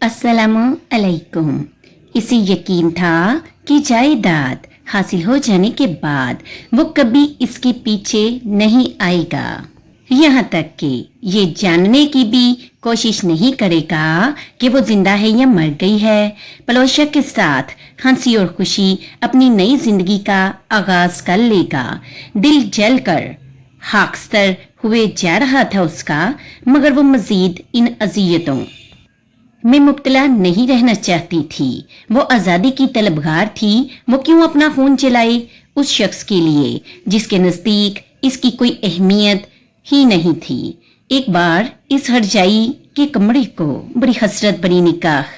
अस्सलामु अलैकुम। इसे यकीन था कि जायदाद हासिल हो जाने के बाद वो कभी इसके पीछे नहीं आएगा, यहाँ तक कि ये जानने की भी कोशिश नहीं करेगा कि वो जिंदा है या मर गई है। पलोशा के साथ हंसी और खुशी अपनी नई जिंदगी का आगाज कर लेगा। दिल जलकर हाक्स्तर हुए जा रहा था उसका, मगर वो मजीद इन अजियतों में मुब्तला नहीं रहना चाहती थी। वो आज़ादी की तलबगार थी। वो क्यों अपना खून चलाए उस शख्स के लिए जिसके नज़दीक इसकी कोई अहमियत ही नहीं थी। एक बार इस हरजाई के कमरे को बड़ी हसरत भरी निगाह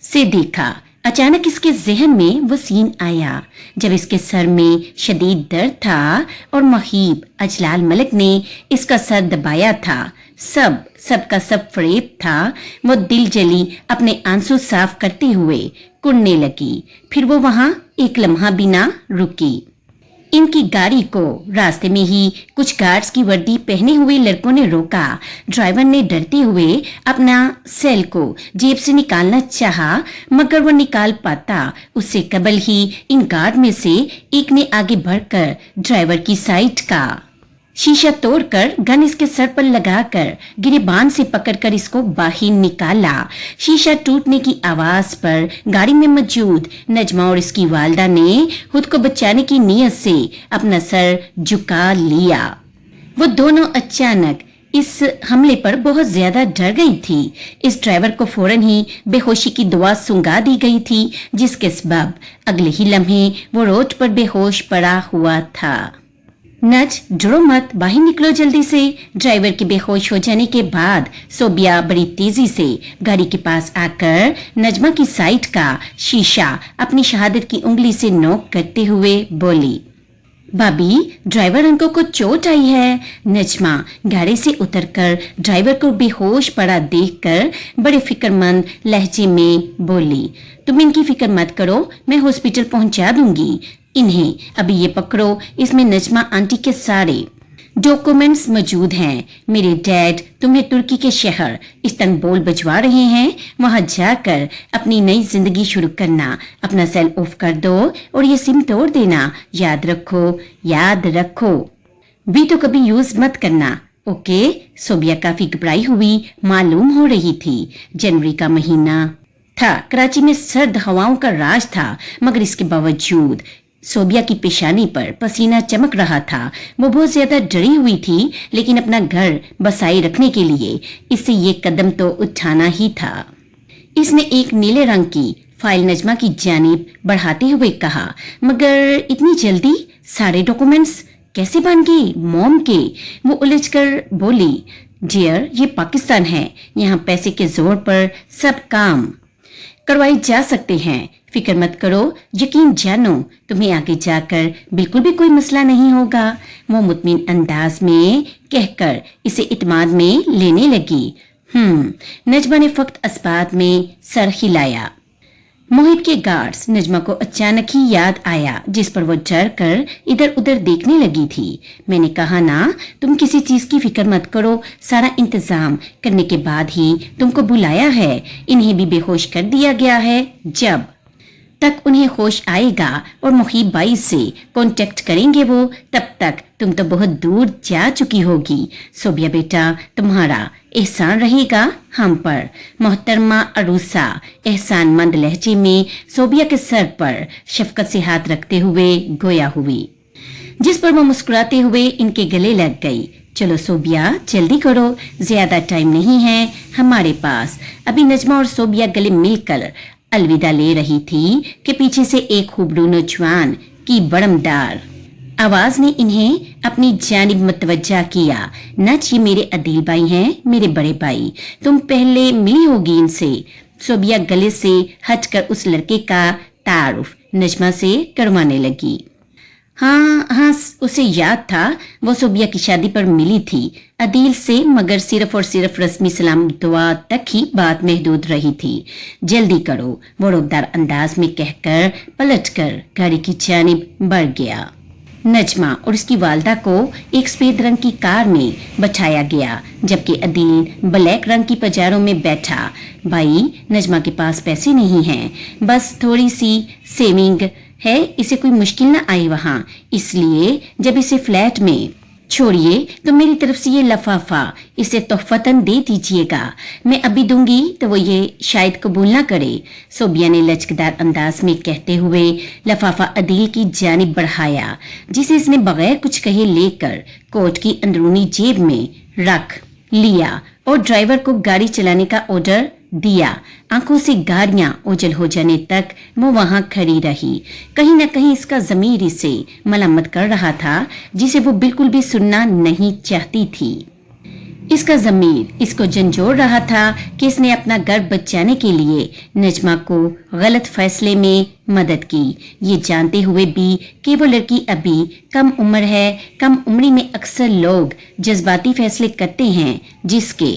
से देखा। अचानक इसके जहन में वो सीन आया जब इसके सर में शदीद दर्द था और मुहीब अजलाल मलिक ने इसका सर दबाया था। सबका सब फरेब था। वो दिल जली अपने आंसू साफ करते हुए कुड़ने लगी। फिर वो वहां एक लम्हा भी ना रुकी। इनकी गाड़ी को रास्ते में ही कुछ गार्ड्स की वर्दी पहने हुए लड़कों ने रोका। ड्राइवर ने डरते हुए अपना सेल को जेब से निकालना चाहा, मगर वो निकाल पाता उससे कबल ही इन गार्ड में से एक ने आगे बढ़कर ड्राइवर की साइड का शीशा तोड़कर गन इसके सर पर लगाकर गिरेबान से पकड़कर इसको बाहर निकाला। शीशा टूटने की आवाज पर गाड़ी में मौजूद नजमा और इसकी वालदा ने खुद को बचाने की नीयत से अपना सर झुका लिया। वो दोनों अचानक इस हमले पर बहुत ज्यादा डर गई थी। इस ड्राइवर को फौरन ही बेहोशी की दवा सुंगा दी गई थी, जिसके सबब अगले ही लम्हे वो रोड पर बेहोश पड़ा हुआ था। नज, डरो मत, बाहर निकलो जल्दी से। ड्राइवर के बेहोश हो जाने के बाद सोबिया बड़ी तेजी से गाड़ी के पास आकर नजमा की साइड का शीशा अपनी शहादत की उंगली से नोक करते हुए बोली, भाभी, ड्राइवर अंकल को चोट आई है। नजमा गाड़ी से उतरकर ड्राइवर को बेहोश पड़ा देखकर बड़े फिक्रमंद लहजे में बोली, तुम इनकी फिक्र मत करो, मैं हॉस्पिटल पहुंचा दूंगी इन्हें। अभी ये पकड़ो, इसमें नजमा आंटी के सारे डॉक्यूमेंट्स मौजूद हैं। मेरे डैड तुम्हें तुर्की के शहर इस्तांबुल भिजवा रहे हैं। वहां जाकर अपनी नई जिंदगी शुरू करना। अपना सेल ऑफ कर दो और ये सिम तोड़ देना। याद रखो भी तो कभी यूज मत करना, ओके? सोबिया काफी घबराई हुई मालूम हो रही थी। जनवरी का महीना था। कराची में सर्द हवाओं का राज था, मगर इसके बावजूद सोबिया की पेशानी पर पसीना चमक रहा था। वो बहुत ज्यादा डरी हुई थी, लेकिन अपना घर बसाए रखने के लिए इससे ये कदम तो उठाना ही था। इसने एक नीले रंग की फाइल नजमा की जानिब बढ़ाते हुए कहा, मगर इतनी जल्दी सारे डॉक्यूमेंट्स कैसे बन गए मॉम के? वो उलझकर बोली, डियर, ये पाकिस्तान है, यहाँ पैसे के जोर पर सब काम करवाए जा सकते हैं। फिक्र मत करो, यकीन जानो, तुम्हें आगे जाकर बिल्कुल भी कोई मसला नहीं होगा। वो मुतमिन अंदाज में कहकर इसे इत्मीनान में लेने लगी। नजमा ने फक्त अस्बात में सर हिलाया। मोहित के गार्ड्स नजमा को अचानक ही याद आया, जिस पर वो डर कर इधर उधर देखने लगी थी। मैंने कहा ना, तुम किसी चीज की फिक्र मत करो, सारा इंतजाम करने के बाद ही तुमको बुलाया है। इन्हें भी बेहोश कर दिया गया है। जब तक उन्हें होश आएगा और मुहीब बाई से कांटेक्ट करेंगे वो, तब तक तुम तो बहुत दूर जा चुकी होगी। सोबिया बेटा, तुम्हारा एहसान रहेगा हम पर। मोहतरमा अरूसा एहसानमंद लहजे में सोबिया के सर पर शफकत से हाथ रखते हुए गोया हुई, जिस पर वो मुस्कुराते हुए इनके गले लग गई। चलो सोबिया, जल्दी करो, ज्यादा टाइम नहीं है हमारे पास। अभी नजमा और सोबिया गले मिलकर अलविदा ले रही थी कि पीछे से एक खूबरू नौजवान की बड़मदार आवाज ने इन्हें अपनी जानिब मुतवज्जा किया। नच, ये मेरे अदील भाई हैं, मेरे बड़े भाई। तुम पहले मिली होगी इनसे। सोबिया गले से हटकर उस लड़के का तारुफ नजमा से करवाने लगी। हाँ, उसे याद था, वो सोबिया की शादी पर मिली थी अदील से, मगर सिर्फ और सिर्फ रस्मी सलाम दुआ तक ही बात महदूद रही थी। जल्दी करो, वो रोबदार अंदाज में कहकर पलटकर गाड़ी की जानिब बढ़ गया। नजमा और उसकी वालदा को एक सफेद रंग की कार में बैठाया गया, जबकि अदील ब्लैक रंग की पजारों में बैठा। भाई, नजमा के पास पैसे नहीं हैं, बस थोड़ी सी सेविंग है, इसे कोई मुश्किल ना आए वहाँ, इसलिए जब इसे फ्लैट में छोड़िए तो मेरी तरफ से ये लफाफा इसे तोहफतन दे दीजिएगा। मैं अभी दूंगी तो वो ये शायद कबूल ना करे। सोबिया ने लचकदार अंदाज में कहते हुए लफाफा अदील की जानिब बढ़ाया, जिसे इसने बगैर कुछ कहे लेकर कोट की अंदरूनी जेब में रख लिया और ड्राइवर को गाड़ी चलाने का ऑर्डर दिया। आंखों से गाड़ियां ओझल हो जाने तक वो वहां खड़ी रही। कहीं न कहीं इसका ज़मीर इसे मलम्मत कर रहा था, जिसे वो बिल्कुल भी सुनना नहीं चाहती थी। इसका ज़मीर इसको झंझोड़ रहा था कि इसने अपना घर बचाने के लिए नजमा को गलत फैसले में मदद की, ये जानते हुए भी कि वो लड़की अभी कम उम्र है। कम उम्री में अक्सर लोग जज्बाती फैसले करते हैं जिसके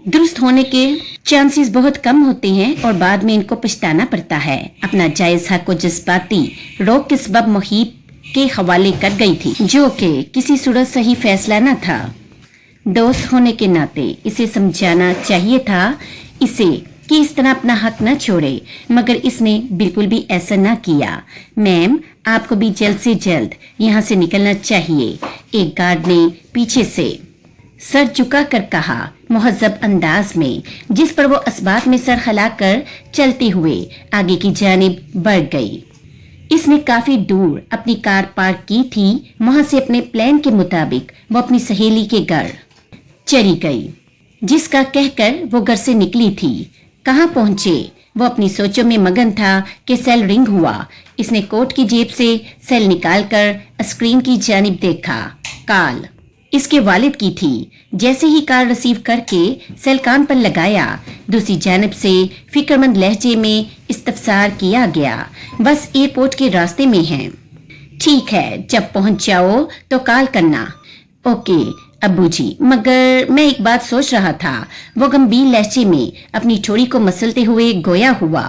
दुरुस्त होने के चांसेस बहुत कम होते हैं और बाद में इनको पछताना पड़ता है। अपना जायज हक को जज्बाती रोक के सबब मुहीब के हवाले कर गई थी, जो कि किसी सूरत सही फैसला न था। दोस्त होने के नाते इसे समझाना चाहिए था इसे कि इस तरह अपना हक न छोड़े, मगर इसने बिल्कुल भी ऐसा न किया। मैम, आपको भी जल्द से जल्द यहाँ से निकलना चाहिए, एक गार्ड ने पीछे से सर झुका कर कहा, मुहज्जब अंदाज में, जिस पर वो असबात में सर हिलाकर चलते हुए आगे की जानिब बढ़ गई। इसने काफी दूर अपनी कार पार्क की थी। वहां से अपने प्लान के मुताबिक वो अपनी सहेली के घर चली गई, जिसका कहकर वो घर से निकली थी। कहाँ पहुंचे वो अपनी सोचों में मगन था कि सेल रिंग हुआ। इसने कोट की जेब से सेल निकालकर स्क्रीन की जानिब देखा। कॉल इसके वालिद की थी। जैसे ही कार रिसीव करके सेल कान पर लगाया, दूसरी जानिब से फिक्रमंद लहजे में इस्तफसार किया गया, बस एयरपोर्ट के रास्ते में हैं। ठीक है, जब पहुंच जाओ तो कॉल करना। ओके अब्बू जी, मगर मैं एक बात सोच रहा था। वो गंभीर लहजे में अपनी ठोड़ी को मसलते हुए गोया हुआ।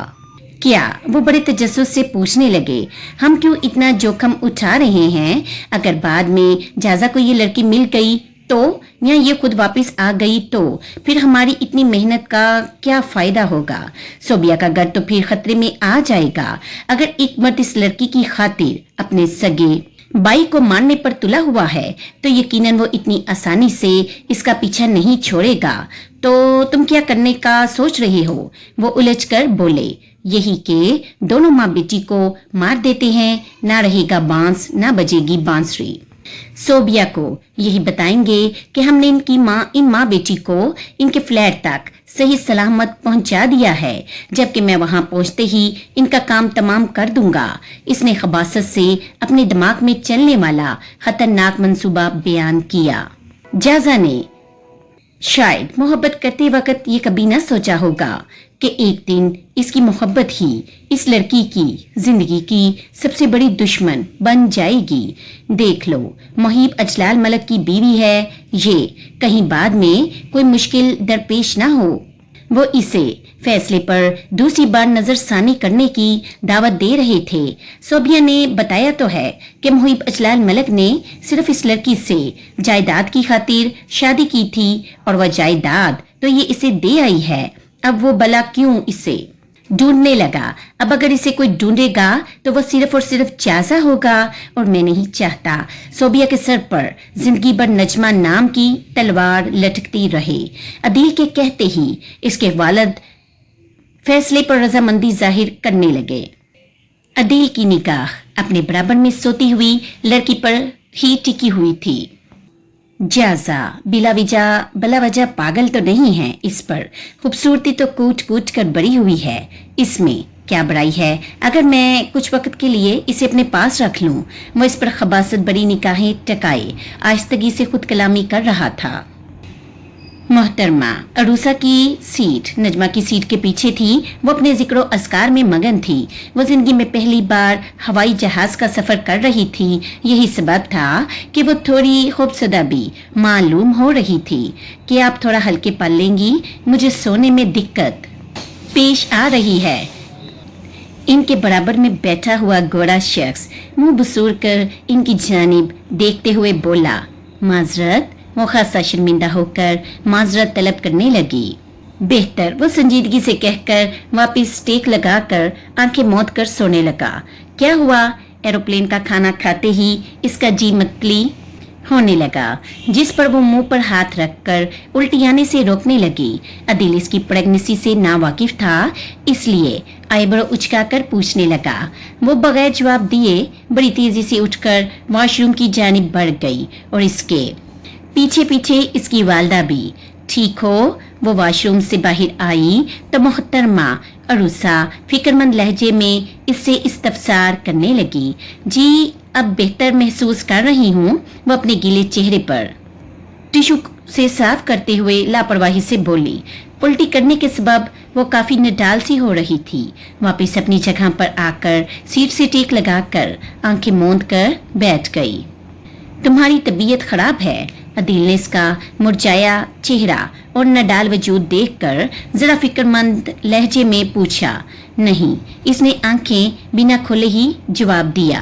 क्या? वो बड़े तजस्सुस से पूछने लगे। हम क्यों इतना जोखम उठा रहे हैं? अगर बाद में जाजा को ये लड़की मिल गई तो, या ये खुद वापस आ गई तो फिर हमारी इतनी मेहनत का क्या फायदा होगा? सोबिया का घर तो फिर खतरे में आ जाएगा। अगर एक मर्द इस लड़की की खातिर अपने सगे बाई को मारने पर तुला हुआ है तो यकीनन वो इतनी आसानी से इसका पीछा नहीं छोड़ेगा। तो तुम क्या करने का सोच रहे हो? वो उलझकर बोले, यही के दोनों माँ बेटी को मार देते हैं, ना रहेगा बांस ना बजेगी बांसुरी। सोबिया को यही बताएंगे कि हमने इन माँ बेटी को इनके फ्लैट तक सही सलामत पहुंचा दिया है, जबकि मैं वहां पहुंचते ही इनका काम तमाम कर दूंगा। इसने खबासत से अपने दिमाग में चलने वाला खतरनाक मंसूबा बयान किया। जाजा ने शायद मोहब्बत करते वक्त ये कभी न सोचा होगा कि एक दिन इसकी मोहब्बत ही इस लड़की की जिंदगी की सबसे बड़ी दुश्मन बन जाएगी। देख लो, मुहीब अजलाल मलक की बीवी है ये, कहीं बाद में कोई मुश्किल दरपेश ना हो। वो इसे फैसले पर दूसरी बार नजरसानी करने की दावत दे रहे थे। सोबिया ने बताया तो है कि मुहीब अजलाल मलक ने सिर्फ इस लड़की से जायदाद की खातिर शादी की थी और वह जायदाद तो ये इसे दे आई है। अब वो भला क्यों इसे ढूंढने लगा? अब अगर इसे कोई ढूंढेगा तो वह सिर्फ और सिर्फ जाजा होगा, और मैं नहीं चाहता सोबिया के सर पर जिंदगी भर नजमा नाम की तलवार लटकती रहे। अदील के कहते ही इसके वालिद फैसले पर रजामंदी जाहिर करने लगे। अदील की निगाह अपने बराबर में सोती हुई लड़की पर ही टिकी हुई थी। जाजा बिला वजह पागल तो नहीं है, इस पर खूबसूरती तो कूट कूट कर बड़ी हुई है। इसमें क्या बुराई है अगर मैं कुछ वक्त के लिए इसे अपने पास रख लूं? वो इस पर खबासत बड़ी निगाहें टकाए आहिस्तगी से खुद कलामी कर रहा था। मोहतरमा अरूसा की सीट नजमा की सीट के पीछे थी। वो अपने जिक्रो अस्कार में मगन थी। वो जिंदगी में पहली बार हवाई जहाज का सफर कर रही थी। यही सबब था कि वो थोड़ी खूबसदा भी मालूम हो रही थी। कि आप थोड़ा हल्के पल लेंगी, मुझे सोने में दिक्कत पेश आ रही है। इनके बराबर में बैठा हुआ गोरा शख्स मुंह बसूर कर इनकी जानिब देखते हुए बोला, माजरत। वो खासा शर्मिंदा होकर माजरत तलब करने लगी। बेहतर, वो संजीदगी से कहकर वापस टेक लगाकर आंखें मौत कर सोने लगा। क्या हुआ? एरोप्लेन का खाना खाते ही इसका जी मतली होने लगा, जिस पर वो मुंह पर हाथ रखकर उल्टी आने से रोकने लगी। अदिल इसकी प्रेगनेंसी से नावाकिफ था, इसलिए आईब्रो उचकाकर पूछने लगा। वो बगैर जवाब दिए बड़ी तेजी से उठकर वॉशरूम की जानिब बढ़ गई और इसके पीछे पीछे इसकी वालदा भी। ठीक हो? वो वॉशरूम से बाहर आई तो मोहतरमा अरूसा फिक्रमंद लहजे में इससे इस्तफसार करने लगी। जी, अब बेहतर महसूस कर रही हूँ। वो अपने गीले चेहरे पर टिश्यू से साफ करते हुए लापरवाही से बोली। उल्टी करने के सबब वो काफी निडाल सी हो रही थी। वापस अपनी जगह पर आकर सीट से टेक लगाकर आंखें मूंद कर बैठ गई। तुम्हारी तबीयत खराब है? अदिल ने इसका मुरझाया चेहरा और नडाल वजूद देखकर जरा फिक्रमंद लहजे में पूछा। नहीं, इसने आंखें बिना खोले ही जवाब दिया।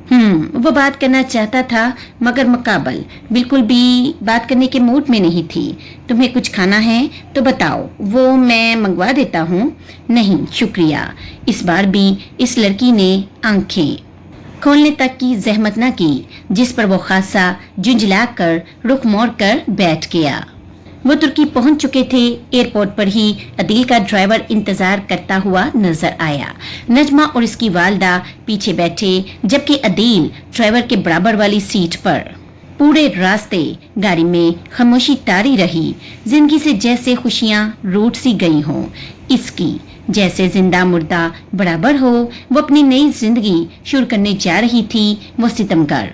वो बात करना चाहता था मगर मुकाबल बिल्कुल भी बात करने के मूड में नहीं थी। तुम्हें कुछ खाना है तो बताओ, वो मैं मंगवा देता हूँ। नहीं शुक्रिया। इस बार भी इस लड़की ने आंखें खोलने तक की जहमत न की, जिस पर वो खासा झुंझलाकर रुख मोड़ कर बैठ गया। वो तुर्की पहुंच चुके थे। एयरपोर्ट पर ही अदील का ड्राइवर इंतजार करता हुआ नजर आया। नजमा और इसकी वालदा पीछे बैठे, जबकि अदील ड्राइवर के बराबर वाली सीट पर। पूरे रास्ते गाड़ी में खामोशी तारी रही, जिंदगी से जैसे खुशियां रूठ सी गई हों। इसकी जैसे जिंदा मुर्दा बराबर हो। वो अपनी नई जिंदगी शुरू करने जा रही थी। वो सितमगर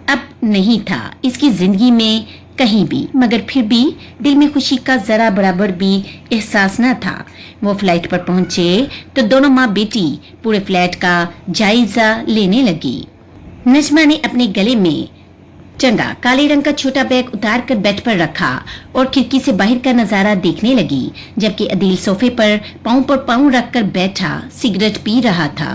अब नहीं था इसकी जिंदगी में कहीं भी, मगर फिर भी दिल में खुशी का जरा बराबर भी एहसास न था। वो फ्लाइट पर पहुंचे तो दोनों माँ बेटी पूरे फ्लैट का जायजा लेने लगी। नजमा ने अपने गले में चंगा काले रंग का छोटा बैग उतार कर बेड पर रखा और खिड़की से बाहर का नजारा देखने लगी, जबकि अदील सोफे पर पांव पर पांव रखकर बैठा सिगरेट पी रहा था।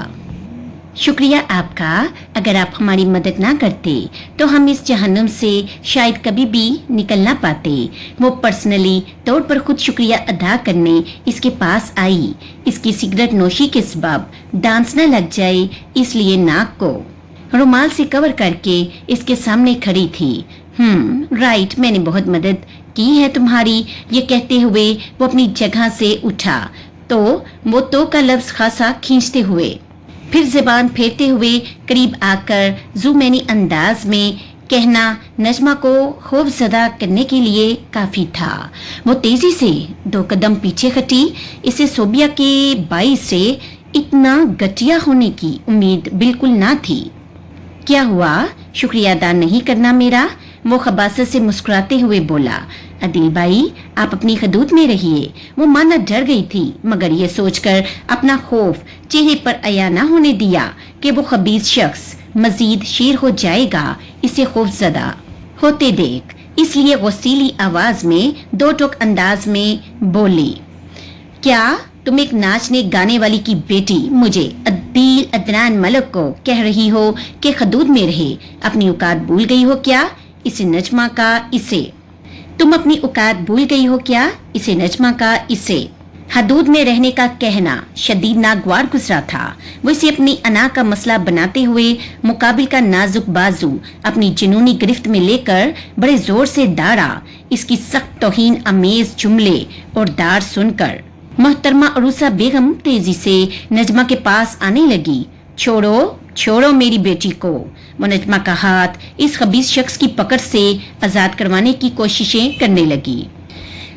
शुक्रिया आपका। अगर आप हमारी मदद ना करते तो हम इस जहन्नुम से शायद कभी भी निकल ना पाते। वो पर्सनली तौर पर खुद शुक्रिया अदा करने इसके पास आई। इसकी सिगरेट नोशी के सबब डांस न लग जाए, इसलिए नाक को रुमाल से कवर करके इसके सामने खड़ी थी। राइट, मैंने बहुत मदद की है तुम्हारी। ये कहते हुए वो अपनी जगह से उठा तो वो तो का लफ्ज खासा खींचते हुए फिर ज़बान फेरते हुए करीब आकर ज़ुमैनी अंदाज में कहना नजमा को खौफजदा करने के लिए काफी था। वो तेजी से 2 कदम पीछे हटी। इसे सोबिया के बाई से इतना घटिया होने की उम्मीद बिल्कुल ना थी। क्या हुआ? शुक्रिया अदा नहीं करना मेरा? वो खबासत से मुस्कुराते हुए बोला। अदिल भाई, आप अपनी हदूद में रहिए। वो माना डर गई थी, मगर ये सोचकर अपना खौफ चेहरे पर अया न होने दिया कि वो खबीज शख्स मजीद शेर हो जाएगा इसे खौफजदा होते देख, इसलिए गसीली आवाज में 2 टोक अंदाज में बोली, क्या तुम एक नाचने गाने वाली की बेटी मुझे अदील अदनान मलक को कह रही हो कि हदूद में रहे? अपनी औकात भूल गई हो क्या? इसे नजमा का इसे तुम अपनी औकात भूल गई हो क्या? इसे नजमा का इसे हदूद में रहने का कहना शदीद नागवार गुजरा था। वो इसे अपनी अना का मसला बनाते हुए मुकाबिल का नाजुक बाजू अपनी जुनूनी गिरफ्त में लेकर बड़े जोर से दाड़ा। इसकी सख्त तौहीन अमेज जुमले और दार सुनकर मोहतरमा अरूसा बेगम तेजी से नजमा के पास आने लगी। छोड़ो छोड़ो मेरी बेटी को। वो नजमा का हाथ इस खबीज शख्स की पकड़ से आजाद करवाने की कोशिशें करने लगी।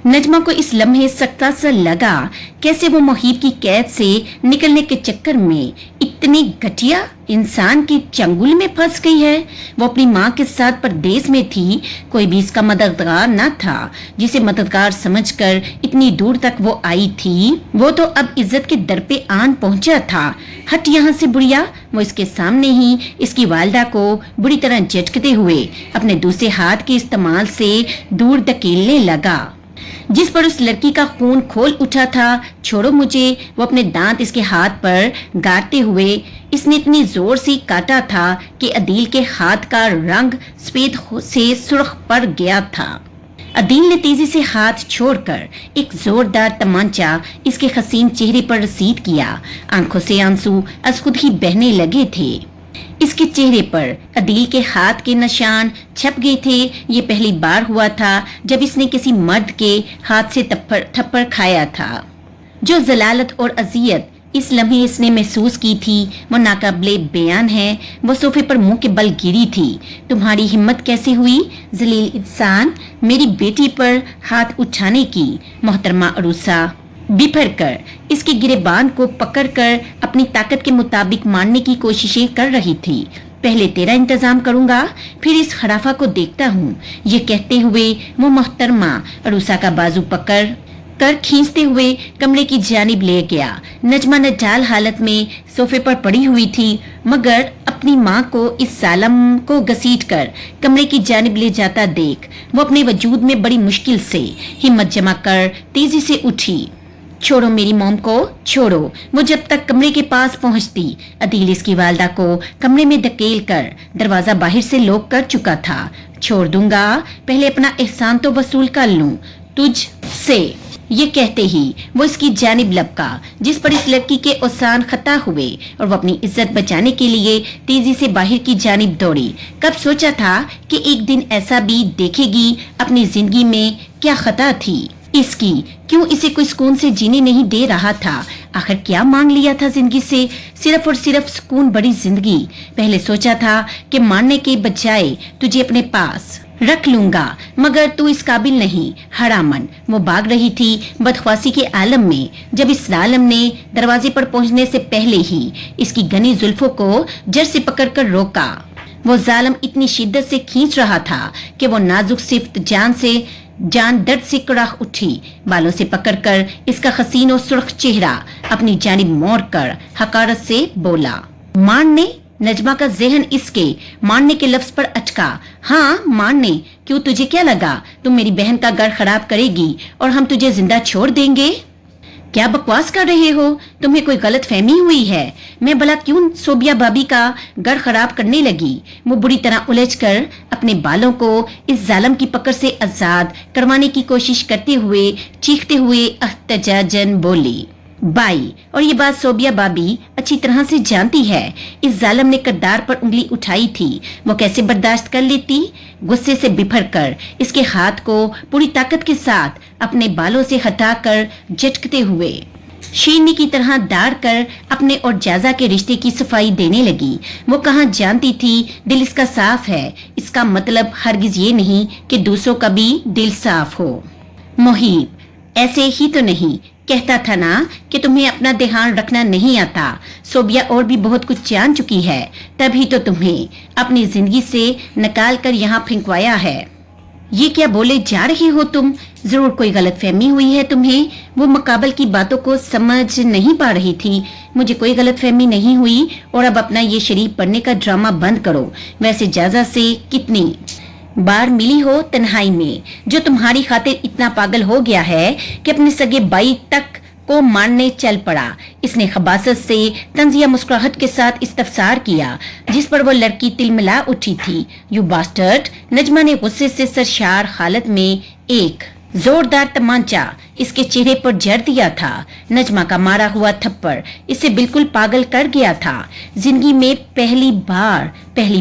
नजमा को इस लम्हे सख्ता सा लगा कैसे वो मुहीब की कैद से निकलने के चक्कर में इतनी घटिया इंसान के चंगुल में फंस गई है। वो अपनी माँ के साथ परदेश में थी, कोई भी इसका मददगार न था जिसे मददगार समझकर इतनी दूर तक वो आई थी। वो तो अब इज्जत के दर पे आन पहुंचा था। हट यहाँ से बुढ़िया। वो इसके सामने ही इसकी वालदा को बुरी तरह झटकते हुए अपने दूसरे हाथ के इस्तेमाल से दूर धकेलने लगा। जिस पर उस लड़की का खून खोल उठा था। छोड़ो मुझे। वो अपने दांत इसके हाथ पर गाड़ते हुए इसने इतनी जोर से काटा था कि अदील के हाथ का रंग सफेद से सुर्ख पड़ गया था। अदील ने तेजी से हाथ छोड़कर एक जोरदार तमांचा इसके हसीन चेहरे पर रसीद किया। आंखों से आंसू आज खुद ही बहने लगे थे। इसके चेहरे पर अदील के हाथ के निशान छप गए थे। ये पहली बार हुआ था जब इसने किसी मर्द के हाथ से थप्पड़ खाया था। जो जलालत और अजियत इस लम्हे इसने महसूस की थी वो नाकाबिले बयान है। वो सोफे पर मुंह के बल गिरी थी। तुम्हारी हिम्मत कैसे हुई जलील इंसान मेरी बेटी पर हाथ उठाने की? मोहतरमा अरूसा बिफर कर इसके गिरेबान को पकड़कर अपनी ताकत के मुताबिक मारने की कोशिशें कर रही थी। पहले तेरा इंतजाम करूंगा, फिर इस खराफा को देखता हूँ। ये कहते हुए वो मोहतरमा अरूसा का बाजू पकड़ कर खींचते हुए कमरे की जानिब ले गया। नजमा नजाल हालत में सोफे पर पड़ी हुई थी, मगर अपनी माँ को इस सालम को घसीटकर कमरे की जानिब ले जाता देख वो अपने वजूद में बड़ी मुश्किल से हिम्मत जमा कर तेजी से उठी। छोड़ो मेरी मॉम को, छोड़ो। वो जब तक कमरे के पास पहुंचती अदील इसकी वालदा को कमरे में धकेल कर दरवाजा बाहर से लॉक कर चुका था। छोड़ दूंगा, पहले अपना एहसान तो वसूल कर लूं तुझ से। ये कहते ही वो इसकी जानिब लपका, जिस पर इस लड़की के औसान खता हुए और वो अपनी इज्जत बचाने के लिए तेजी से बाहर की जानिब दौड़ी। कब सोचा था कि एक दिन ऐसा भी देखेगी। अपनी जिंदगी में क्या खता थी इसकी? क्यों इसे कोई सुकून से जीने नहीं दे रहा था? आखिर क्या मांग लिया था जिंदगी से? सिर्फ और सिर्फ सुकून भरी जिंदगी। पहले सोचा था कि मारने के बजाय तुझे अपने पास रख लूंगा, मगर तू इस काबिल नहीं। हरामन वो भाग रही थी बदख्वासी के आलम में, जब इस जालिम ने दरवाजे पर पहुंचने से पहले ही इसकी घनी जुल्फों को जड़ से पकड़कर रोका। वो जालिम इतनी शिद्दत से खींच रहा था कि वो नाजुक सिफ्त जान दर्द से कड़ाह उठी। बालों से पकड़कर इसका हसीन और सुर्ख चेहरा अपनी जानिब मोड़ कर हकारत से बोला, मारने? नजमा का जहन इसके मारने के लफ्ज पर अटका। हाँ मारने। क्यों, तुझे क्या लगा तुम मेरी बहन का घर खराब करेगी और हम तुझे जिंदा छोड़ देंगे? क्या बकवास कर रहे हो? तुम्हें कोई गलत फहमी हुई है। मैं भला क्यों सोबिया भाभी का घर खराब करने लगी? वो बुरी तरह उलझकर अपने बालों को इस जालिम की पकड़ से आजाद करवाने की कोशिश करते हुए चीखते हुए अहतजाजन बोली, बाई। और ये बात सोबिया भाभी अच्छी तरह से जानती है। इस जालिम ने किरदार पर उंगली उठाई थी, वो कैसे बर्दाश्त कर लेती? गुस्से से बिफर कर इसके हाथ को पूरी ताकत के साथ अपने बालों से हटाकर झटकते हुए शेरनी की तरह दाड़ कर अपने और जाजा के रिश्ते की सफाई देने लगी। वो कहाँ जानती थी दिल इसका साफ है। इसका मतलब हरगिज ये नहीं कि दूसरों का भी दिल साफ हो। मोहिब ऐसे ही तो नहीं कहता था ना कि तुम्हें अपना ध्यान रखना नहीं आता। सोबिया और भी बहुत कुछ जान चुकी है, तभी तो तुम्हें अपनी जिंदगी से निकाल कर यहाँ फेंकवाया है। ये क्या बोले जा रही हो तुम? जरूर कोई गलत फहमी हुई है तुम्हें। वो मुकाबल की बातों को समझ नहीं पा रही थी। मुझे कोई गलत फहमी नहीं हुई, और अब अपना ये शरीफ पढ़ने का ड्रामा बंद करो। वैसे जाजा से कितनी बार मिली हो तन्हाई में, जो तुम्हारी खातिर इतना पागल हो गया है कि अपने सगे भाई तक को मारने चल पड़ा। इसने खबासत से तंजिया मुस्कुराहट के साथ इस्तफसार किया, जिस पर वो लड़की तिलमिला उठी थी। You bastard! नजमा ने गुस्से से सरशार हालत में एक जोरदार तमांचा इसके चेहरे पर जड़ दिया था। नजमा का मारा हुआ थप्पड़ इसे बिल्कुल पागल कर गया था। जिंदगी में पहली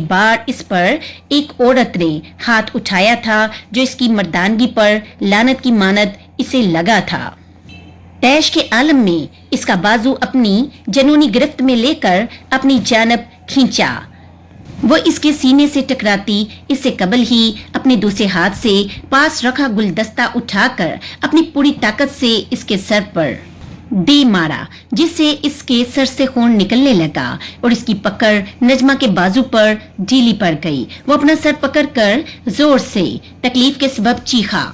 बार इस पर एक औरत ने हाथ उठाया था, जो इसकी मर्दानगी पर लानत की मानद इसे लगा था। तैश के आलम में इसका बाजू अपनी जनूनी गिरफ्त में लेकर अपनी जानब खींचा। वो इसके सीने से टकराती इससे कबल ही अपने दूसरे हाथ से पास रखा गुलदस्ता उठाकर अपनी पूरी ताकत से इसके सर पर दे मारा, जिससे इसके सर से खून निकलने लगा और इसकी पकड़ नजमा के बाजू पर ढीली पड़ गई। वो अपना सर पकड़कर जोर से तकलीफ के सबब चीखा।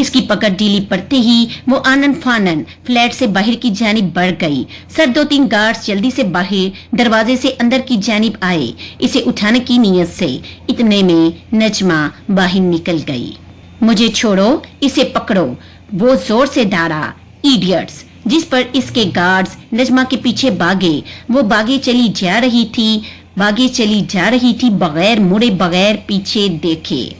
इसकी पकड़ ढीली पड़ते ही वो आनन फानन फ्लैट से बाहर की जानिब बढ़ गई। सर 2-3 गार्ड्स जल्दी से बाहर दरवाजे से अंदर की जानिब आए, इसे उठाने की नीयत से। इतने में नजमा बाहर निकल गई। मुझे छोड़ो, इसे पकड़ो। वो जोर से डारा, इडियट्स, जिस पर इसके गार्ड्स नजमा के पीछे भागे। वो भागे चली जा रही थी बगैर मुड़े, बगैर पीछे देखे।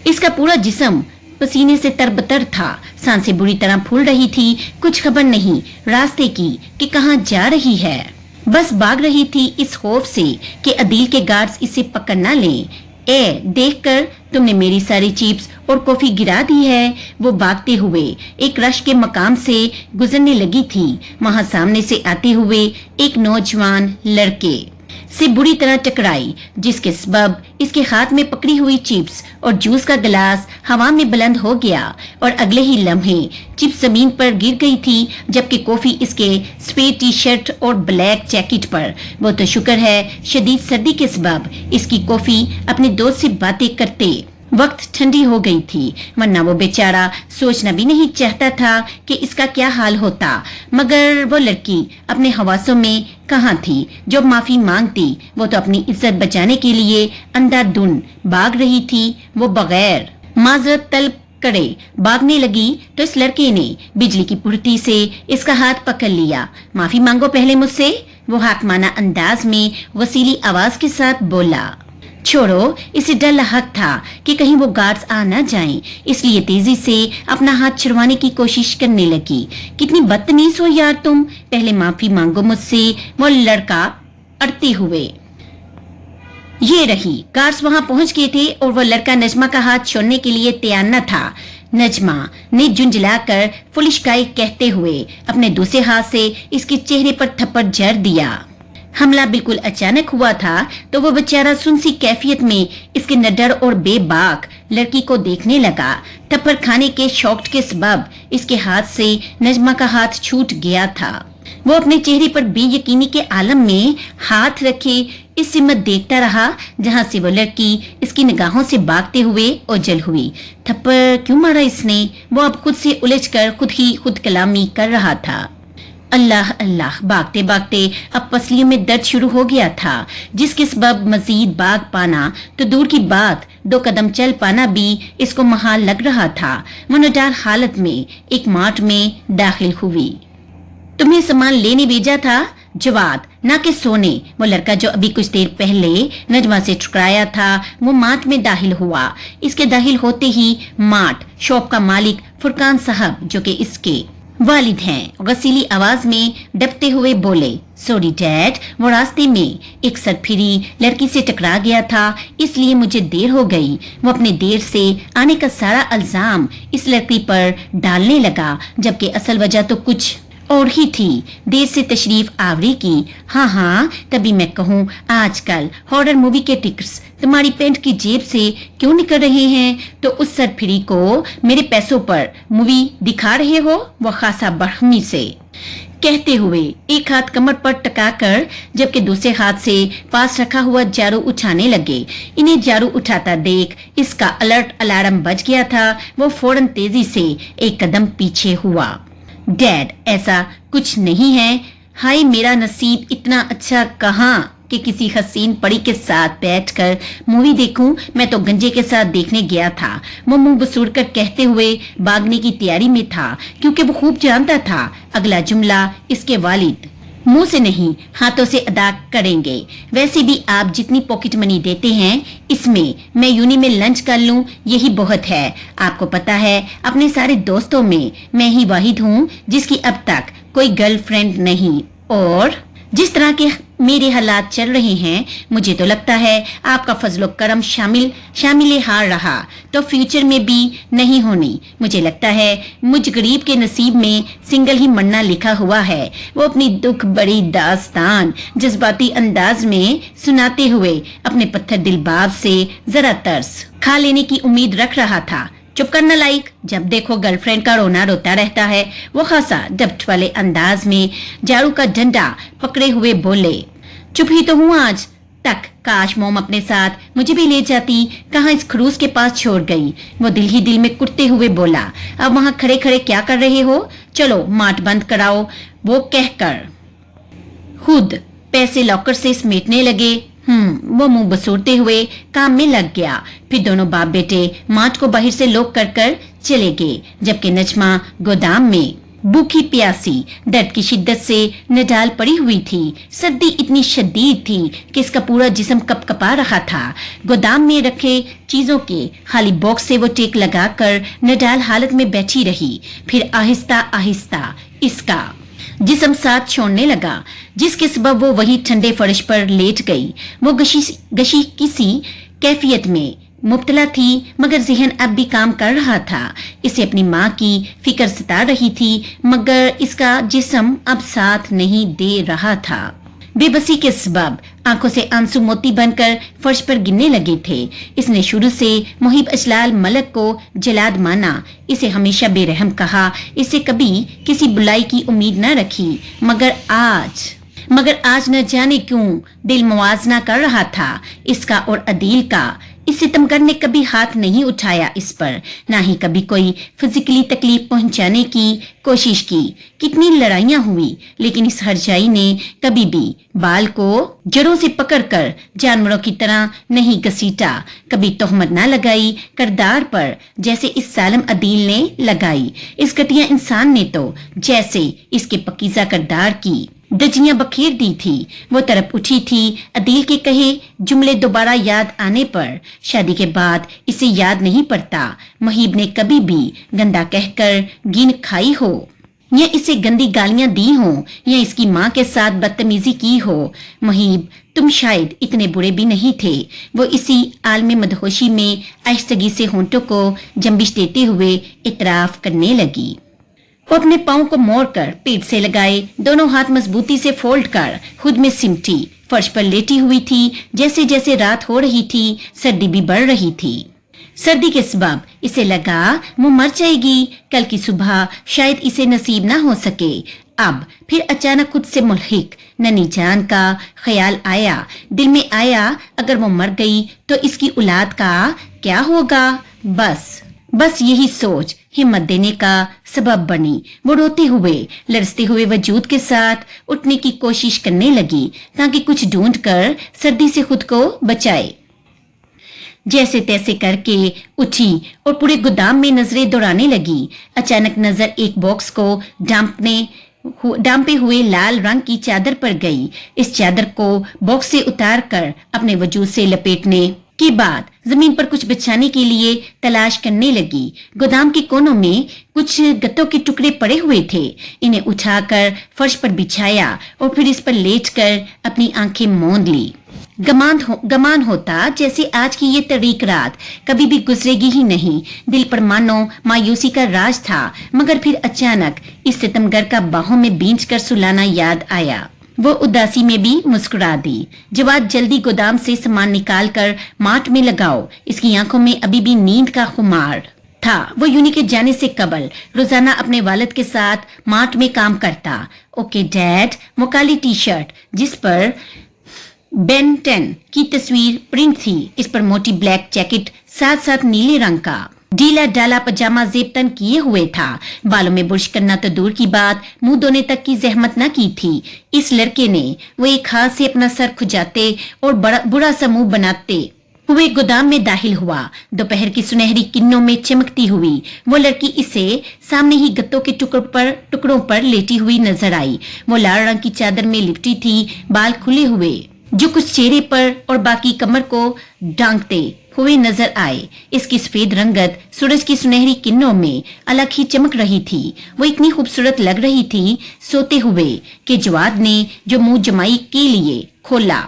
इसका पूरा जिस्म पसीने से तरबतर था, सांसें बुरी तरह फूल रही थी। कुछ खबर नहीं रास्ते की कि कहाँ जा रही है, बस भाग रही थी इस खौफ से कि अदील के गार्ड्स इसे पकड़ न लें। देखकर तुमने मेरी सारी चिप्स और कॉफी गिरा दी है। वो भागते हुए एक रश के मकाम से गुजरने लगी थी। वहां सामने से आते हुए एक नौजवान लड़के से बुरी तरह टकराई, जिसके सबब इसके हाथ में पकड़ी हुई चिप्स और जूस का गिलास हवा में बुलंद हो गया और अगले ही लम्हे चिप्स जमीन पर गिर गई थी, जबकि कॉफी इसके सफेद टी शर्ट और ब्लैक जैकेट पर। वो तो शुक्र है शदीद सर्दी के सबब इसकी कॉफी अपने दोस्त से बातें करते वक्त ठंडी हो गई थी, वरना वो बेचारा सोचना भी नहीं चाहता था कि इसका क्या हाल होता। मगर वो लड़की अपने हवासों में कहाँ थी जो माफी मांगती। वो तो अपनी इज्जत बचाने के लिए अंधाधुंध भाग रही थी। वो बगैर माजरत तलब करे भागने लगी तो इस लड़के ने बिजली की पुर्ती से इसका हाथ पकड़ लिया। माफी मांगो पहले मुझसे, वो हाकमाना अंदाज में वसीली आवाज के साथ बोला। छोड़ो, इसे डर लहक था कि कहीं वो गार्ड्स आ न जाएं, इसलिए तेजी से अपना हाथ छुड़वाने की कोशिश करने लगी। कितनी बदतमीज हो यार तुम, पहले माफी मांगो मुझसे, वो लड़का अड़ते हुए। ये रही, गार्ड्स वहां पहुंच गए थे और वो लड़का नजमा का हाथ छोड़ने के लिए तैयार न था। नजमा ने झुंझलाकर फुलिशकाई कहते हुए अपने दूसरे हाथ से इसके चेहरे पर थप्पड़ जड़ दिया। हमला बिल्कुल अचानक हुआ था तो वो बेचारा सुनसी कैफियत में इसके नडर और बेबाक लड़की को देखने लगा। थप्पड़ खाने के शौक के सबब इसके हाथ से नजमा का हाथ छूट गया था। वो अपने चेहरे पर बेयकीनी के आलम में हाथ रखे इस सिमत देखता रहा जहां से वो लड़की इसकी निगाहों से भागते हुए ओझल हुई। थप्पड़ क्यों मारा इसने? वो अब खुद से उलझकर खुद कलामी कर रहा था। अल्लाह अल्लाह, भागते भागते अब पसलियों में दर्द शुरू हो गया था, जिसके सबब मजीद भाग पाना तो दूर की बात, 2 कदम चल पाना भी इसको महाल लग रहा था। मनोडार हालत में एक मार्ट में दाखिल हुई। तुम्हें सामान लेने भेजा था? जवाब ना के सोने। वो लड़का जो अभी कुछ देर पहले नजमा से टकराया था वो मार्ट में दाखिल हुआ। इसके दाखिल होते ही मार्ट शॉप का मालिक फुरकान साहब, जो कि इसके वालिद हैं, गसीली आवाज में डपते हुए बोले, सॉरी डैड, वो रास्ते में एक सरफिरी लड़की से टकरा गया था, इसलिए मुझे देर हो गई। वो अपने देर से आने का सारा इल्जाम इस लड़की पर डालने लगा, जबकि असल वजह तो कुछ और ही थी। देर से तशरीफ आवरी की। हाँ, तभी मैं कहूँ आजकल हॉरर मूवी के टिकट्स तुम्हारी पैंट की जेब से क्यों निकल रहे हैं? तो उस सरफिरी को मेरे पैसों पर मूवी दिखा रहे हो? वो खासा बरहमी से कहते हुए एक हाथ कमर पर टकाकर जबकि दूसरे हाथ से पास रखा हुआ जारू उठाने लगे। इन्हें जारू उठाता देख इसका अलर्ट अलार्म बज गया था। वो फौरन तेजी से एक कदम पीछे हुआ। डैड, ऐसा कुछ नहीं है। हाय मेरा नसीब इतना अच्छा कहाँ कि किसी हसीन परी के साथ बैठकर मूवी देखूं। मैं तो गंजे के साथ देखने गया था। वो मुंह बसूर कर कहते हुए भागने की तैयारी में था, क्योंकि वो खूब जानता था अगला जुमला इसके वालिद मुंह से नहीं हाथों से अदा करेंगे। वैसे भी आप जितनी पॉकेट मनी देते हैं इसमें मैं यूनी में लंच कर लूं, यही बहुत है। आपको पता है अपने सारे दोस्तों में मैं ही वाहिद हूँ जिसकी अब तक कोई गर्लफ्रेंड नहीं, और जिस तरह के मेरे हालात चल रहे हैं मुझे तो लगता है आपका फजलो करम शामिल हार रहा तो फ्यूचर में भी नहीं होनी। मुझे लगता है मुझ गरीब के नसीब में सिंगल ही मरना लिखा हुआ है। वो अपनी दुख बड़ी दास्तान जज्बाती अंदाज में सुनाते हुए अपने पत्थर दिल बाप से जरा तरस खा लेने की उम्मीद रख रहा था। चुप करना लाइक, जब देखो गर्लफ्रेंड का रोना रोता रहता है। वो खासा डप्ट वाले अंदाज में जारू का डंडा पकड़े हुए बोले, चुप ही तो हूँ आज तक। काश मोम अपने साथ मुझे भी ले जाती, कहाँ इस खरूस के पास छोड़ गई। वो दिल ही दिल में कुटते हुए बोला, अब वहाँ खड़े खड़े क्या कर रहे हो? चलो मार्ट बंद कराओ। वो कहकर खुद पैसे लॉकर से समेटने लगे। वो मुंह बसूरते हुए काम में लग गया। फिर दोनों बाप बेटे माठ को बाहर से लोग कर चले गए, जबकि नजमा गोदाम में भूखी प्यासी दर्द की शिद्दत से निडाल पड़ी हुई थी। सर्दी इतनी शदीद थी कि इसका पूरा जिस्म कपकपा रहा था। गोदाम में रखे चीजों के खाली बॉक्स से वो टेक लगाकर निडाल हालत में बैठी रही। फिर आहिस्ता आहिस्ता इसका जिस्म साथ छोड़ने लगा, जिसके सबब वो वही ठंडे फर्श पर लेट गई। वो गशी किसी कैफियत में मुब्तला थी, मगर जहन अब भी काम कर रहा था। इसे अपनी माँ की फिक्र सता रही थी, मगर इसका जिस्म अब साथ नहीं दे रहा था। बेबसी के सबब आंखों से आंसू मोती बनकर फर्श पर गिरने लगे थे। इसने शुरू से मुहिब अजलाल मलक को जलाद माना, इसे हमेशा बेरहम कहा, इसे कभी किसी बुलाई की उम्मीद न रखी। मगर आज न जाने क्यों दिल मुआजना कर रहा था इसका और अदील का। इस सितमगर ने कभी हाथ नहीं उठाया इस पर, ना ही कभी कोई फिजिकली तकलीफ पहुंचाने की कोशिश की। कितनी लड़ाइयां हुई, लेकिन इस हरजाई ने कभी भी बाल को जड़ों से पकड़कर जानवरों की तरह नहीं घसीटा, कभी तोहमत न लगाई करदार पर जैसे इस सालम अदील ने लगाई। इस घटिया इंसान ने तो जैसे इसके पकीजा करदार की दजियां बखेर दी थी। वो तड़प उठी थी अदील के कहे जुमले दोबारा याद आने पर। शादी के बाद इसे याद नहीं पड़ता मुहिब ने कभी भी गंदा कहकर गिन खाई हो, या इसे गंदी गालियां दी हो, या इसकी माँ के साथ बदतमीजी की हो। मुहिब, तुम शायद इतने बुरे भी नहीं थे। वो इसी आलमी मदहोशी में आहिस्तगी से होंठों को जंबिश देते हुए इतराफ करने लगी। वो अपने पाँव को मोड़कर पेट से लगाए, दोनों हाथ मजबूती से फोल्ड कर खुद में सिमटी फर्श पर लेटी हुई थी। जैसे जैसे रात हो रही थी, सर्दी भी बढ़ रही थी। सर्दी के सबब इसे लगा वो मर जाएगी, कल की सुबह शायद इसे नसीब ना हो सके। अब फिर अचानक खुद से मुल्हिक ननी जान का ख्याल आया। दिल में आया अगर वो मर गई तो इसकी औलाद का क्या होगा। बस यही सोच हिम्मत देने का सबब बनी। वो रोते हुए लरसते हुए वजूद के साथ उठने की कोशिश करने लगी ताकि कुछ ढूंढकर सर्दी से खुद को बचाए। जैसे तैसे करके उठी और पूरे गोदाम में नजरें दौड़ाने लगी। अचानक नजर एक बॉक्स को डांपे हुए लाल रंग की चादर पर गई। इस चादर को बॉक्स से उतार कर अपने वजूद से लपेटने के बाद जमीन पर कुछ बिछाने के लिए तलाश करने लगी। गोदाम के कोनों में कुछ गत्तों के टुकड़े पड़े हुए थे। इन्हें उठाकर फर्श पर बिछाया और फिर इस पर लेटकर अपनी आंखें मूंद ली। गमान होता जैसे आज की ये तरीक रात कभी भी गुजरेगी ही नहीं। दिल पर मानो मायूसी का राज था, मगर फिर अचानक इस सितमगर का बाहों में बींच कर सुलाना याद आया। वो उदासी में भी मुस्कुरा दी। जवाद, जल्दी गोदाम से सामान निकाल कर माठ में लगाओ। इसकी आंखों में अभी भी नींद का खुमार था। वो यूनी के जाने से कबल रोजाना अपने वालिद के साथ माठ में काम करता। ओके डैड, वो काली टी शर्ट जिस पर बेन 10 की तस्वीर प्रिंट थी, इस पर मोटी ब्लैक जैकेट साथ साथ नीले रंग का ढीला डाला पजामा जेब तन किए हुए था। बालों में बुर्श करना तो दूर की बात, मुंह धोने तक की जहमत न की थी इस लड़के ने। वो एक हाथ से अपना सर खुजाते और बुरा सा मुंह बनाते हुए गोदाम में दाखिल हुआ। दोपहर की सुनहरी किरणों में चमकती हुई वो लड़की इसे सामने ही गत्तों के टुकड़ों पर लेटी हुई नजर आई। वो लाल रंग की चादर में लिपटी थी, बाल खुले हुए जो कुछ चेहरे पर और बाकी कमर को ढांकते हुए नजर आए। इसकी सफेद रंगत सूरज की सुनहरी किरणों में अलग ही चमक रही थी। वो इतनी खूबसूरत लग रही थी सोते हुए कि जवाद ने जो मुंह जमाई के लिए खोला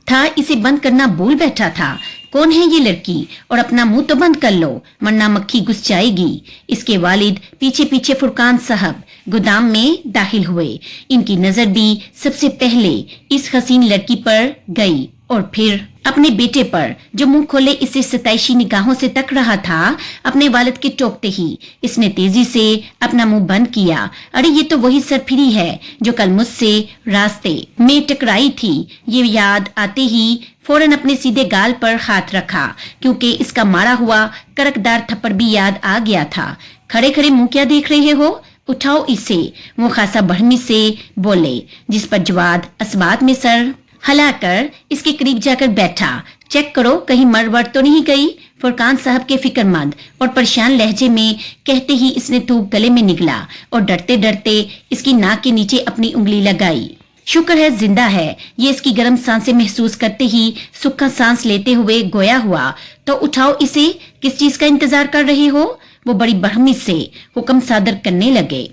था, इसे बंद करना भूल बैठा था। कौन है ये लड़की, और अपना मुंह तो बंद कर लो वरना मक्खी घुस जाएगी। इसके वालिद पीछे पीछे फुरकान साहब गोदाम में दाखिल हुए। इनकी नजर भी सबसे पहले इस हसीन लड़की पर गई और फिर अपने बेटे पर जो मुंह खोले इसे सताइशी निगाहों से तक रहा था। अपने वालिद के टोकते ही इसने तेजी से अपना मुंह बंद किया। अरे ये तो वही सरफिरी है जो कल मुझसे रास्ते में टकराई थी। ये याद आते ही फौरन अपने सीधे गाल पर हाथ रखा, क्योंकि इसका मारा हुआ कड़कदार थप्पड़ भी याद आ गया था। खड़े खड़े मुंह क्या देख रहे हो, उठाओ इसे, वो खासा बड़हमी से बोले, जिस पर जवाद अस्बात में सर हलाकर इसके करीब जाकर बैठा। चेक करो कहीं मर वर तो नहीं गई, फुरकान साहब के फिक्रमंद और परेशान लहजे में कहते ही इसने थूक गले में निगला और डरते डरते इसकी नाक के नीचे अपनी उंगली लगाई। शुक्र है जिंदा है, ये इसकी गर्म सांसें महसूस करते ही सूखा सांस लेते हुए गोया हुआ। तो उठाओ इसे, किस चीज का इंतजार कर रहे हो? वो बड़ी बरहमी से हुक्म सादर करने लगे।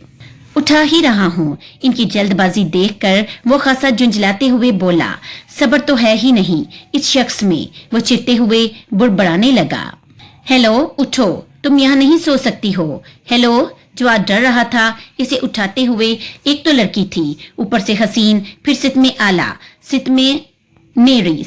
उठा ही रहा हूँ। इनकी जल्दबाजी देखकर वो खासा झुंझलाते हुए बोला। सब्र तो है ही नहीं इस शख्स में। वो चिढ़ते हुए बुड़बड़ाने लगा। हेलो, उठो, तुम यहाँ नहीं सो सकती हो। हेलो। जवाब डर रहा था इसे उठाते हुए। एक तो लड़की थी, ऊपर से हसीन, फिर सित में आला, सित में नीरी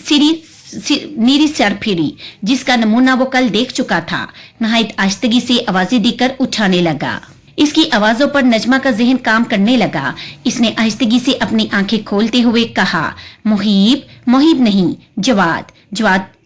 सरफिरी, जिसका नमूना वो कल देख चुका था। नहायत आश्तगी से आवाजें देकर उठाने लगा। इसकी आवाजों पर नजमा का जहन काम करने लगा। इसने आहिस्तगी से अपनी आंखें खोलते हुए कहा, मुहीब। मुहीब नहीं, जवाद।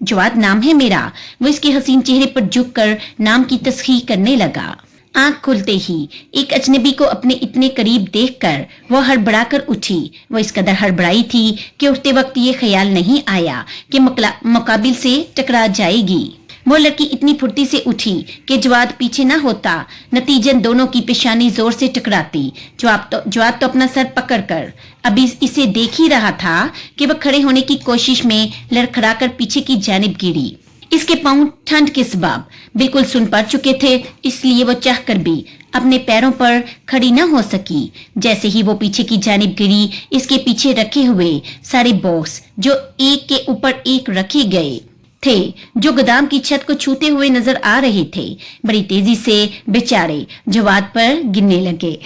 जवाद नाम है मेरा। वो इसके हसीन चेहरे पर झुककर नाम की तस्खीर करने लगा। आंख खुलते ही एक अजनबी को अपने इतने करीब देखकर वो हड़बड़ाकर उठी। वो इस कदर हड़बड़ाई थी कि उठते वक्त ये ख्याल नहीं आया कि मुकाबिल से टकरा जाएगी। वो लड़की इतनी फुर्ती से उठी कि जवाद पीछे ना होता, नतीजन दोनों की पेशानी जोर से टकराती। जवाद तो अपना सर पकड़कर अभी इसे देख ही रहा था कि वह खड़े होने की कोशिश में लड़खड़ाकर पीछे की जानिब गिरी। इसके पांव ठंड के सबब बिल्कुल सुन पड़ चुके थे, इसलिए वो चाहकर भी अपने पैरों पर खड़ी न हो सकी। जैसे ही वो पीछे की जानिब गिरी, इसके पीछे रखे हुए सारे बॉक्स जो एक के ऊपर एक रखे गए थे, जो गोदाम की छत को छूते हुए नजर आ रहे थे, बड़ी तेजी से बेचारे जवाद पर गिरने लगे।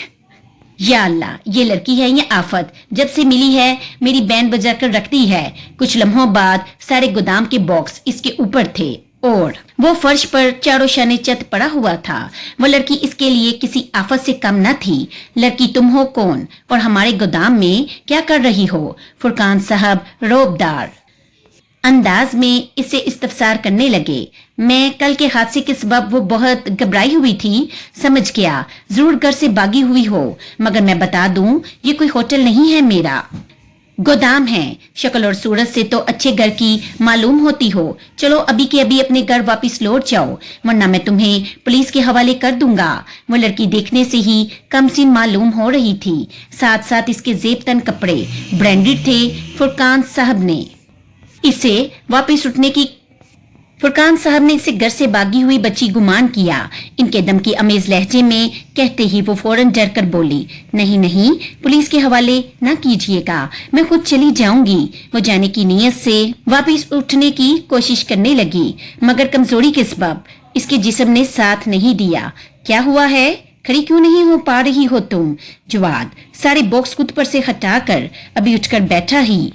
या अल्लाह, ये लड़की है या आफत, जब से मिली है मेरी बैंड बजा कर रखती है। कुछ लम्हों बाद सारे गोदाम के बॉक्स इसके ऊपर थे और वो फर्श पर चारों शाने चत पड़ा हुआ था। वो लड़की इसके लिए किसी आफत से कम न थी। लड़की तुम हो कौन और हमारे गोदाम में क्या कर रही हो? फुरकान साहब रौबदार अंदाज में इसे इस्तफसार करने लगे। मैं कल के हादसे के सबब वो बहुत घबराई हुई थी, समझ गया जरूर घर से भागी हुई हो, मगर मैं बता दूं ये कोई होटल नहीं है, मेरा गोदाम है। शक्ल और सूरत से तो अच्छे घर की मालूम होती हो। चलो अभी के अभी अपने घर वापस लौट जाओ, वरना मैं तुम्हें पुलिस के हवाले कर दूंगा। वो लड़की देखने से ही कमसीन मालूम हो रही थी, साथ साथ इसके जेब तन कपड़े ब्रांडेड थे। फुरकान साहब ने इसे घर से भागी हुई बच्ची गुमान किया। इनके दम की अमेज लहजे में कहते ही वो फौरन डर कर बोली, नहीं नहीं, पुलिस के हवाले ना कीजिएगा, मैं खुद चली जाऊंगी। वो जाने की नीयत से वापस उठने की कोशिश करने लगी, मगर कमजोरी के सबब इसके जिस्म ने साथ नहीं दिया। क्या हुआ है? खड़ी क्यों नहीं हो पा रही हो तुम? जवाद सारे बॉक्स खुद पर से हटाकर अभी उठकर बैठा ही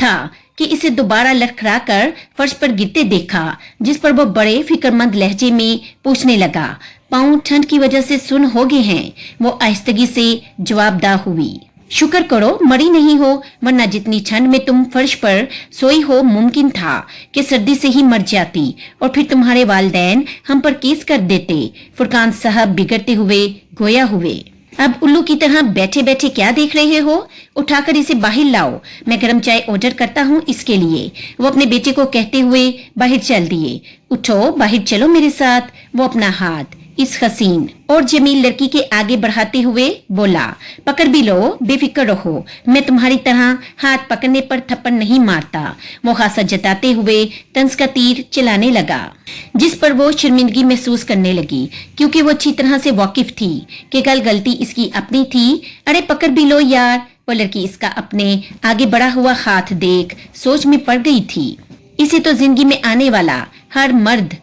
था कि इसे दोबारा लड़खड़ा कर फर्श पर गिरते देखा, जिस पर वो बड़े फिक्रमंद लहजे में पूछने लगा। पाँव ठंड की वजह से सुन हो गए हैं। वो आहिस्तगी से जवाबदा हुई, शुक्र करो मरी नहीं हो, वरना जितनी ठंड में तुम फर्श पर सोई हो मुमकिन था कि सर्दी से ही मर जाती और फिर तुम्हारे वालिदैन हम पर केस कर देते। फुरकान साहब बिगड़ते हुए गोया हुए। अब उल्लू की तरह बैठे बैठे क्या देख रहे हो? उठाकर इसे बाहर लाओ, मैं गरम चाय ऑर्डर करता हूँ इसके लिए। वो अपने बेटे को कहते हुए बाहर चल दिए। उठो, बाहर चलो मेरे साथ। वो अपना हाथ इस हसीन और जमील लड़की के आगे बढ़ाते हुए बोला, पकड़ भी लो, बेफिक्र रहो, मैं तुम्हारी तरह हाथ पकड़ने पर थप्पड़ नहीं मारता। वो खासा जताते हुए तंज का तीर चलाने लगा, जिस पर वो शर्मिंदगी महसूस करने लगी, क्योंकि वो अच्छी तरह से वाकिफ थी कि गलती इसकी अपनी थी। अरे पकड़ भी लो यार। वो लड़की इसका अपने आगे बढ़ा हुआ हाथ देख सोच में पड़ गई थी। इसे तो जिंदगी में आने वाला हर मर्द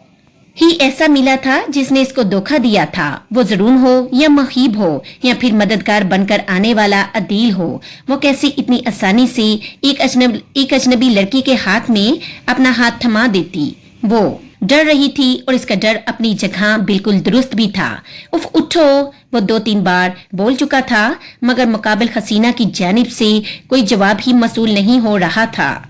ही ऐसा मिला था जिसने इसको धोखा दिया था, वो जरून हो या महीब हो या फिर मददगार बनकर आने वाला अदील हो। वो कैसे इतनी आसानी से एक अजनबी लड़की के हाथ में अपना हाथ थमा देती? वो डर रही थी और इसका डर अपनी जगह बिल्कुल दुरुस्त भी था। उफ उठो, वो 2-3 बार बोल चुका था, मगर मुकाबिल हसीना की जानिब से कोई जवाब ही मसूल नहीं हो रहा था।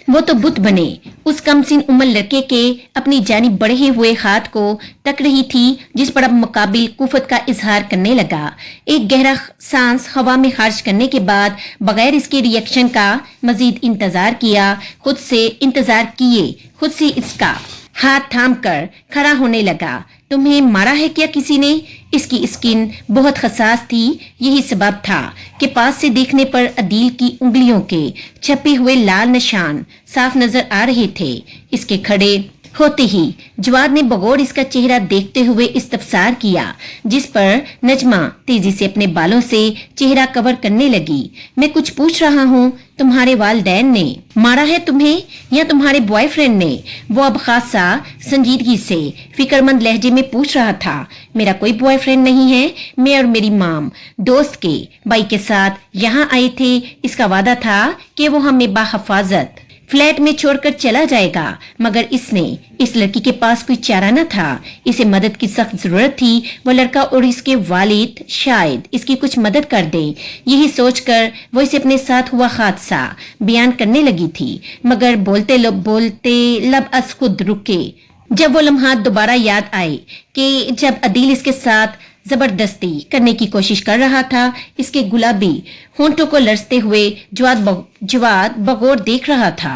वो तो बुत बने। उस कमसिन उम्र लड़के के अपनी जानिब बढ़े हुए हाथ को तक रही थी, जिस पर अब मुकाबिल कुफत का इजहार करने लगा। एक गहरा सांस हवा में खारिज करने के बाद बगैर इसके रिएक्शन का मजीद इंतजार किया, खुद से इंतजार किए, खुद से इसका हाथ थाम कर खड़ा होने लगा। तुम्हें मारा है क्या किसी ने? इसकी स्किन बहुत खसास थी, यही सबब था कि पास से देखने पर अदील की उंगलियों के छपे हुए लाल निशान साफ नजर आ रहे थे। इसके खड़े होते ही जवाद ने बगौर इसका चेहरा देखते हुए इस्तफसार किया, जिस पर नजमा तेजी से अपने बालों से चेहरा कवर करने लगी। मैं कुछ पूछ रहा हूँ, तुम्हारे वालिदैन ने मारा है तुम्हें या तुम्हारे बॉयफ्रेंड ने? वो अब खासा संजीदगी से फिक्रमंद लहजे में पूछ रहा था। मेरा कोई बॉयफ्रेंड नहीं है, मैं और मेरी माम दोस्त के बाइक के साथ यहाँ आए थे। इसका वादा था कि वो हमें बाहिफाजत फ्लैट में छोड़कर चला जाएगा, मगर इस लड़की के पास कोई चारा न था। इसे मदद की सख्त जरूरत थी। वो लड़का और इसके वालिद शायद इसकी कुछ मदद कर दे। यही सोचकर वो इसे अपने साथ हुआ हादसा बयान करने लगी थी, मगर बोलते लब अस खुद रुके जब वो लम्हात दोबारा याद आए कि जब अदील इसके साथ जबरदस्ती करने की कोशिश कर रहा था। इसके गुलाबी होंठों को लरसते हुए जवाद बगौर देख रहा था।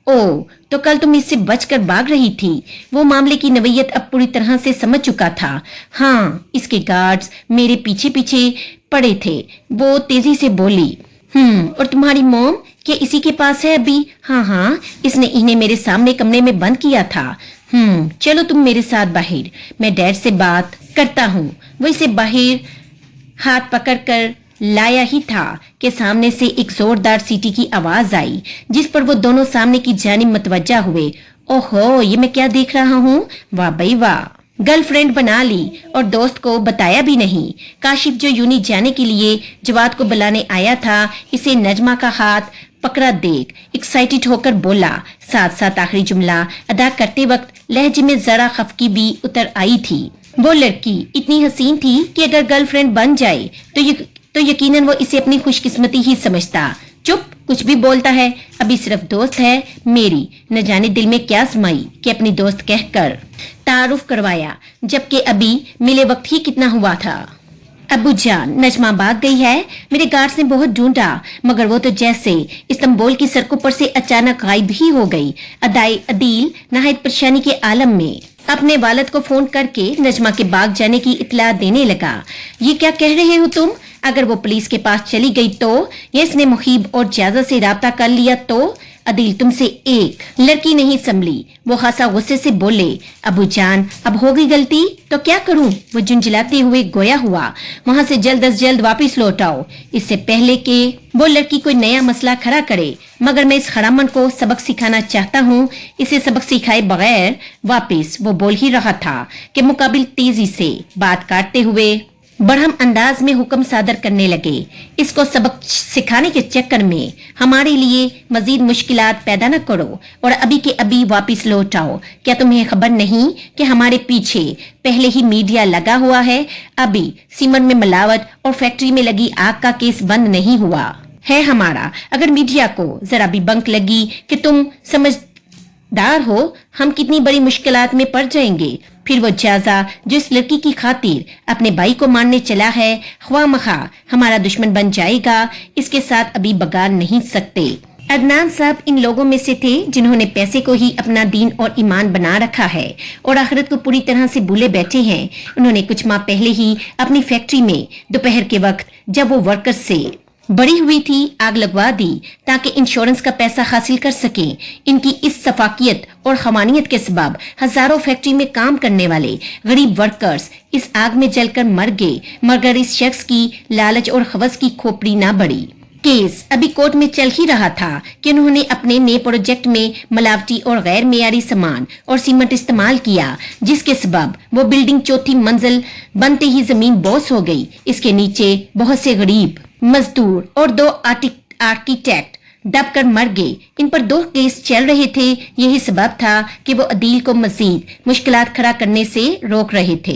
ओ, तो कल तुम इससे बचकर भाग रही थी। वो मामले की नवीयत अब पूरी तरह से समझ चुका था। हाँ, इसके गार्ड्स मेरे पीछे पीछे पड़े थे। वो तेजी से बोली, और तुम्हारी मोम क्या इसी के पास है अभी? हाँ, इसने इन्हें मेरे सामने कमरे में बंद किया था। चलो तुम मेरे साथ बाहर, मैं डैड से बात करता हूँ। वो इसे बाहर हाथ पकड़कर लाया ही था कि सामने से एक जोरदार सीटी की आवाज आई, जिस पर वो दोनों सामने की जानिब मतवज्जा हुए। ओहो, ये मैं क्या देख रहा हूँ? वाह भाई वाह, गर्लफ्रेंड बना ली और दोस्त को बताया भी नहीं। काशिफ जो यूनी जाने के लिए जवाद को बुलाने आया था, इसे नजमा का हाथ पकड़ा देख एक्साइटेड होकर बोला। साथ साथ आखिरी जुमला अदा करते वक्त लहजे में जरा खफकी भी उतर आई थी। वो लड़की इतनी हसीन थी कि अगर गर्लफ्रेंड बन जाए तो यकीनन वो इसे अपनी खुशकिस्मती ही समझता। चुप, कुछ भी बोलता है, अभी सिर्फ दोस्त है मेरी। न जाने दिल में क्या समाई कि अपनी दोस्त कहकर तारुफ करवाया, जबकि अभी मिले वक्त ही कितना हुआ था। अब्बू जान, नजमा भाग गई है। मेरे गार्ड्स ने बहुत ढूंढा, मगर वो तो जैसे इस्तांबुल की सड़कों पर से अचानक गायब ही हो गई। अदील नहायत परेशानी के आलम में अपने वालिद को फोन करके नजमा के भाग जाने की इत्तला देने लगा। ये क्या कह रहे हो तुम? अगर वो पुलिस के पास चली गई तो, या इसने मुखीब और जायजा से राब्ता कर लिया तो? अदील तुमसे एक लड़की नहीं संभली। वो खासा गुस्से से बोले। अबू जान, अब हो गई गलती तो क्या करूं? वो झुंझलाते हुए गोया हुआ। वहां से जल्द अज जल्द वापिस लौट आओ, इससे पहले कि वो लड़की कोई नया मसला खड़ा करे। मगर मैं इस खरामन को सबक सिखाना चाहता हूँ, इसे सबक सिखाए बगैर वापिस। वो बोल ही रहा था कि मुकाबिल तेजी से बात काटते हुए बढ़म अंदाज में हुक्म सादर करने लगे। इसको सबक सिखाने के चक्कर में हमारे लिए मजीद मुश्किलात पैदा न करो और अभी के अभी वापिस लौट आओ। क्या तुम्हें खबर नहीं कि हमारे पीछे पहले ही मीडिया लगा हुआ है? अभी सीमेंट में मिलावट और फैक्ट्री में लगी आग का केस बंद नहीं हुआ है हमारा। अगर मीडिया को जरा भी बंक लगी कि तुम समझदार हो, हम कितनी बड़ी मुश्किलात में पड़ जाएंगे। फिर वो जाजा जो इस लड़की की खातिर अपने भाई को मारने चला है, ख्वामखा हमारा दुश्मन बन जाएगा। इसके साथ अभी बगाड़ नहीं सकते। अदनान साहब इन लोगों में से थे जिन्होंने पैसे को ही अपना दीन और ईमान बना रखा है और आखिरत को पूरी तरह से भूले बैठे हैं। उन्होंने कुछ माह पहले ही अपनी फैक्ट्री में दोपहर के वक्त जब वो वर्कर्स से बड़ी हुई थी आग लगवा दी ताकि इंश्योरेंस का पैसा हासिल कर सके। इनकी इस सफाकियत और खमानियत के सबब हजारों फैक्ट्री में काम करने वाले गरीब वर्कर्स इस आग में जलकर मर गए, मगर इस शख्स की लालच और खवस की खोपड़ी ना बढ़ी। केस अभी कोर्ट में चल ही रहा था कि उन्होंने अपने नए प्रोजेक्ट में मिलावटी और गैर मेयारी सामान और सीमेंट इस्तेमाल किया, जिसके सबब वो बिल्डिंग चौथी मंजिल बनते ही जमीन बोस हो गई। इसके नीचे बहुत से गरीब मजदूर और 2 आर्किटेक्ट दबकर मर गए। इन पर 2 केस चल रहे थे। यही सबब था कि वो अदील को मजीद मुश्किलात खड़ा करने से रोक रहे थे।